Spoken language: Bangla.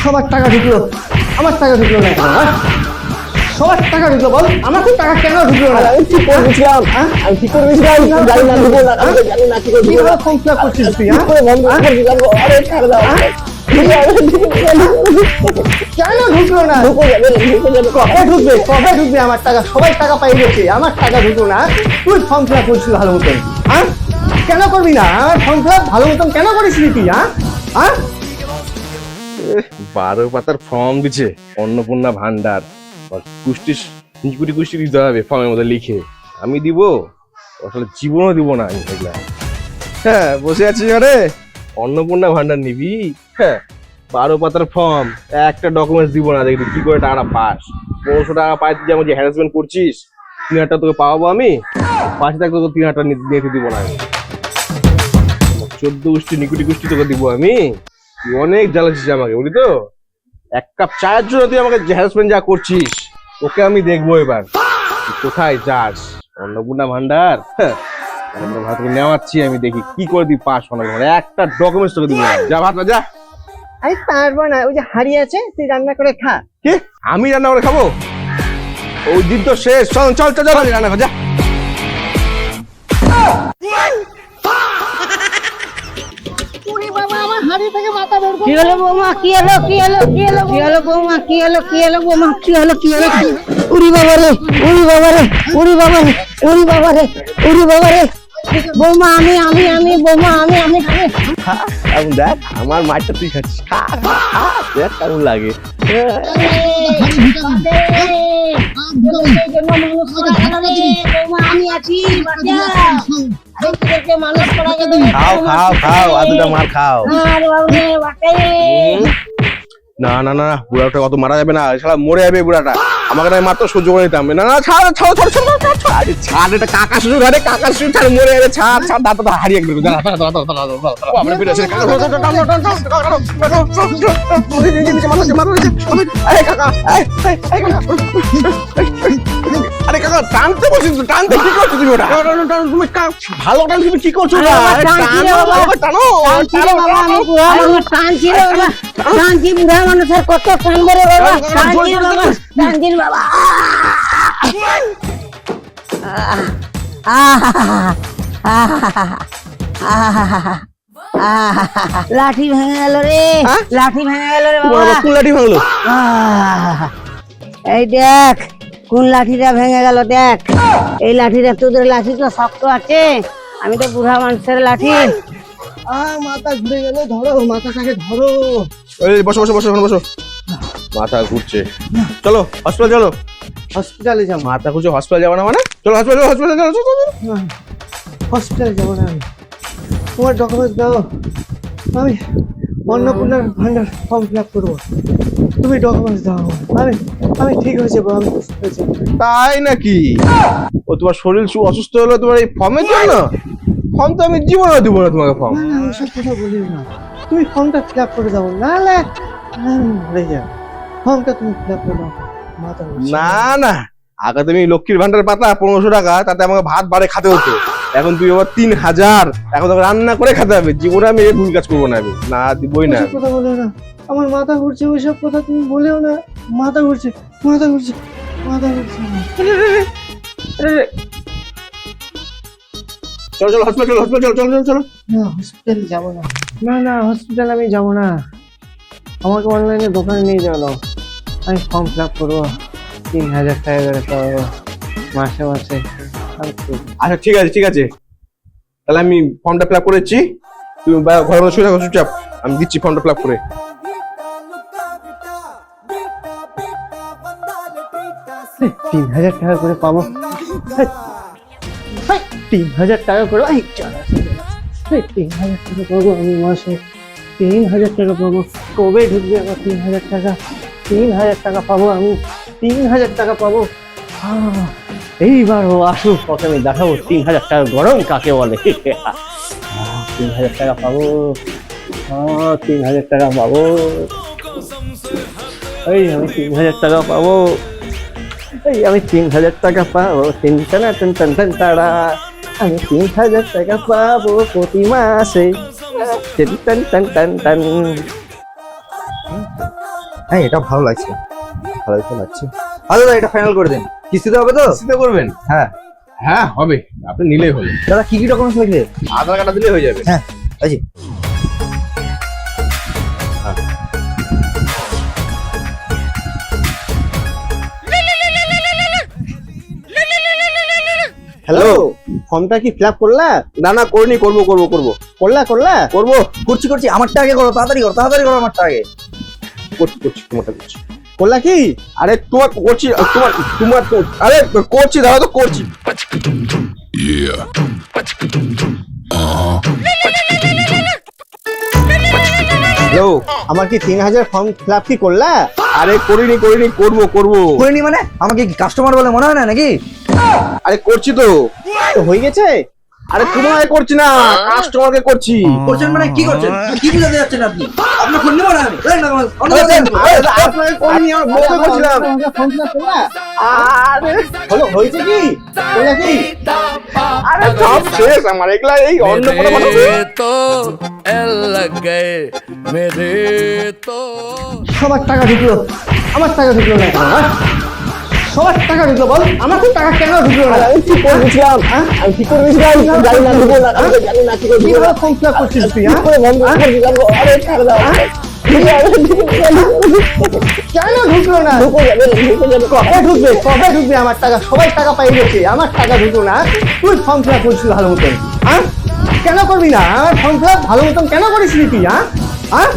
সবার টাকা ঢুকলো, আমার টাকা ঢুকলো না কেন? সবার টাকা ঢুকলো বল, আমার তো টাকা কেন ঢুকলো না? আমি ঠিক করে দিয়েছিলাম, আমি ঠিক করে দিয়েছিলাম, জানি না ঢুকলো না, আমি জানি না ঠিক করে দিয়েছিলাম। কিভাবে ফর্ম ফিল আপ করছিস তুই? ঠিক করে বন্ধ করে দিলাম, আরে ছাড় দাও। কেন ঢুকলো না? ঢুকে যাবে, ঢুকে যাবে। কবে ঢুকবে, কবে ঢুকবে আমার টাকা? সবাই টাকা পাই গেছে, আমার টাকা ঢুকলো না। তুই ফর্ম ফিল আপ করছিস ভালো মতন, হ্যাঁ? কেন করবি না? আমার ফর্ম ফিল আপ ভালো মতন কেন করিসনি তুই? হ্যাঁ 12 পাতার ফর্ম দিচ্ছে অন্নপূর্ণা ভান্ডার, কুষ্টি কুষ্টি দিতে হবে ফর্মের মধ্যে লিখে। আমি দিব? আসলে জীবনও দিব না আমি এগুলা। হ্যাঁ বসে আছি আরে অন্নপূর্ণা ভান্ডার নিবি? হ্যাঁ 12 পাতার ফর্ম, একটা ডকুমেন্টস দিব না, দেখবি কি করে টাকাটা পাস। 1500 টাকা পাই, তুই যেমন যে হ্যারাসমেন্ট করছিস, 3000 টাকা তোকে পাওয়াবো আমি, 5 টাকা তোকে 3000 টাকা নিতে দিব না আমি। 14 গোষ্ঠী নিকুটি গোষ্ঠী তোকে দিব আমি। তুই অনেক জ্বালাচ্ছিস আমাকে, বুঝলি তো? এক কাপ চায়ের জন্য তুই আমাকে হ্যারাসমেন্ট যা করছিস, ওকে আমি দেখবো এবার তুই কোথায় যাস। অন্নপূর্ণা ভান্ডার, ভাত নেওয়াচ্ছি আমি, দেখি কি করে তুই পাস। একটা ডকুমেন্টস তোকে দিব না। যা ভাত যা। আমি পারবো না, ওই যে হাড়ি আছে, তুই রান্না করে খা। কি আমি রান্না করে খাবো? ওই দিন তো শেষ, চল চল চল চল রান্না কর যা। কি হলো বৌমা? কি হলো? কি হলো? কি হলো? কি হলো বৌমা? কি হলো? কি হলো বৌমা? কি হলো? কি হলো? উড়ি বাবা রে, উড়ি বাবা রে, উড়ি বাবা রে, উড়ি বাবা রে, উড়ি বাবা রে। বৌমা আমি বৌমা আমি এখন দেখ আমার মাছটা তুই খাচ্ছিস, খা খা খা, দেখ কেমন লাগে। আমি আছি, মানুষ করা গেল। খাও খাও খাও, আর দুটা মার খাও। আর বাবুরে বাটে না না না, বুড়াটা কত মারা যাবে না, শালা মরে যাবে বুড়াটা। আমাকে আমি মাত্র সহ্য করে নিতাম না। না ছাড় ছাড় ছাড় ছাড় ছাড়, আরে ছাড়, এটা কাকা শ্বশুর, আরে কাকা শ্বশুর, ছাড় মরে যাবে, ছাড় ছাড়, দাঁতটা হারিয়ে একদম। আমরা ফিরে আসি। আরে কাকা, আরে কাকা টানতে বলছিস, টানতে কি করছো তুমি? ওটা তুমি ভালো টান, তুমি কি করছো? টানো টানছি বুড়া মানুষের কত টানবো রে বাবা, টানছি বাবা, টানছি বাবা। লাঠি ভেঙে গেল রে, লাঠি ভেঙে গেল রে বাবা। কোন লাঠি ভাঙলো? এই দেখ কোন লাঠিটা ভেঙে গেল, দেখ এই লাঠিটা। তোদের লাঠি তো শক্ত আছে, আমি তো বুড়া মানুষের লাঠি। মাথা ঘুরে গেল, ধরো মাথাটাকে ধরো। এই বসো বসো বসো, এখন বসো। মাথা ঘুরছে, চলো হসপিটাল চলো। হসপিটালে যাবো? মাথা ঘুরছে, হসপিটাল যাবো না মানে? চলো হসপিটাল, হসপিটাল চলো চলো। হসপিটালে যাবো না আমি। তোমার ডকুমেন্টস দাও, আমি অন্নপূর্ণার ভান্ডার ফর্ম ফিল আপ করবো। তুমি ডকুমেন্টস দাও, আমি আমি ঠিক হয়ে যাবো, আমি সুস্থ হয়ে যাবো। তাই নাকি? ও তোমার শরীর অসুস্থ হলো তোমার এই ফর্মের জন্য? ফর্ম তো আমি জীবনে দিব না তোমাকে ফর্ম। না, ওসব কথা বলিও না, তুমি ফর্মটা ফিল আপ করে দাও, নাহলে আমি মরে যাবো। ফর্মটা তুমি ফিল আপ করে দাও। মাথা ঘুরছে। না না, আগে তুমি লক্ষ্মীর ভান্ডার পাতা 1500 টাকা, তাতে আমাকে ভাত বাড়ে খেতে হতো। এখন তুই আবার 3000, এখন তোকে রান্না করে খেতে হবে। জীবনে আমি এই ভুল কাজ করবো না, আমি না দিবই না। ওসব কথা বলিও না, আমার মাথা ঘুরছে, ওইসব কথা তুমি বলেও না। মাথা ঘুরছে, মাথা ঘুরছে, মাথা ঘুরছে। চলো চলো হসপিটাল, চলো হসপিটাল, চলো চলো চলো। না হসপিটাল যাবো না, না না হসপিটাল আমি যাবো না। আমাকে অনলাইনে দোকানে নিয়ে যাও, আমি ফর্ম ফিল আপ করবো, 3000 টাকা করে পাবো মাসে মাসে। আচ্ছা ঠিক আছে ঠিক আছে, তাহলে আমি ফর্মটা ফিল আপ করেছি, তুমি ঘরের মধ্যে শুয়ে থাকো চুপচাপ, আমি দিচ্ছি ফর্মটা ফিল আপ করে। 3000 টাকা করে পাবো, 3000 টাকা করে, 3000 টাকা পাবো আমি মাসে, 3000 টাকা পাবো। কবে ঢুকবে আবার 3000 টাকা? 3000 টাকা পাবো আমি, 3000 টাকা পাবো। এইবার ও আসুক, ওকে আমি দেখাবো 3000 টাকা গরম কাকে বলে। 3000 টাকা পাবো, 3000 টাকা পাবো, এই আমি 3000 টাকা পাবো, এই আমি 3000 টাকা পাবো, টানা আমি 3000 টাকা পাবো প্রতি মাসে। হ্যাঁ এটা ভালো লাগছে, ভালোই তো লাগছে। আচ্ছা দাদা, এটা ফাইনাল করে দিন। কিস্তিতে হবে তো? কিস্তিতে করবেন? হ্যাঁ। হ্যাঁ হবে, আপনি নিলেই হলো। দাদা কি কি ডকুমেন্টস লাগবে? আধার কার্ডটা দিলে হয়ে যাবে। হ্যাঁ আছে। হ্যালো, ফর্মটা কি ফিল আপ করলা? না না করিনি, করবো করবো করবো করলা করবো। করছি, আমারটা আগে করো, তাড়াতাড়ি করো আমারটা আগে। করছি তোমারটা করছি। করলা কি? আরে তোমার করছি, তোমার আরে করছি, দাদা তো করছি। হ্যালো, আমার কি 3000 ফর্ম ফিল আপ কি করলা? আরে করিনি করবো করিনি মানে আমাকে কি কাস্টমার বলে মনে হয় না নাকি? আরে করছি তো। তো হয়ে গেছে? আরে তোমাকে করছি না, কাস্টমারকে করছি। করছেন মানে কি করছেন? কি বুঝাতে যাচ্ছেন আপনি? আপনার ফোন নেবো না আমি। এই না, অন্য আরে, কথা বলুন। আপনাকে করিনি, আমার বউকে করছিলাম। ফর্ম ফিল আপ করলা? আরে হলো, হয়েছে কি? করলা কি? আরে সব শেষ আমার, এগুলা এই অন্য কোনো কথা বলছি। तो एल लग गए मेरे तो সবার টাকা ঢুকলো, আমার টাকা ঢুকলো না কেন? হ্যাঁ? সবার টাকা ঢুকলো, বল আমার তো টাকা কেন ঢুকলো না? আমি ঠিক করে দিয়েছিলাম, আমি ঠিক করে দিয়েছিলাম, জানি না ঢুকবো না, আমি জানি না কি করবো। কিভাবে ফর্ম ফিল আপ করছিস তুই? হ্যাঁ? করে বন্ধ করে দিলাম গো। আরে ছাড় দাও। কেন ঢুকলো না? কবে ঢুকবে আমার টাকা? সবাই টাকা পাই গেছে, আমার টাকা ঢুকলো না। তুই ফর্ম ফিল আপ করছিস ভালো মতন, হ্যাঁ? কেন করবি না? আমার ফর্ম ফিল আপ ভালো মতন কেন করিস তুই? হ্যাঁ?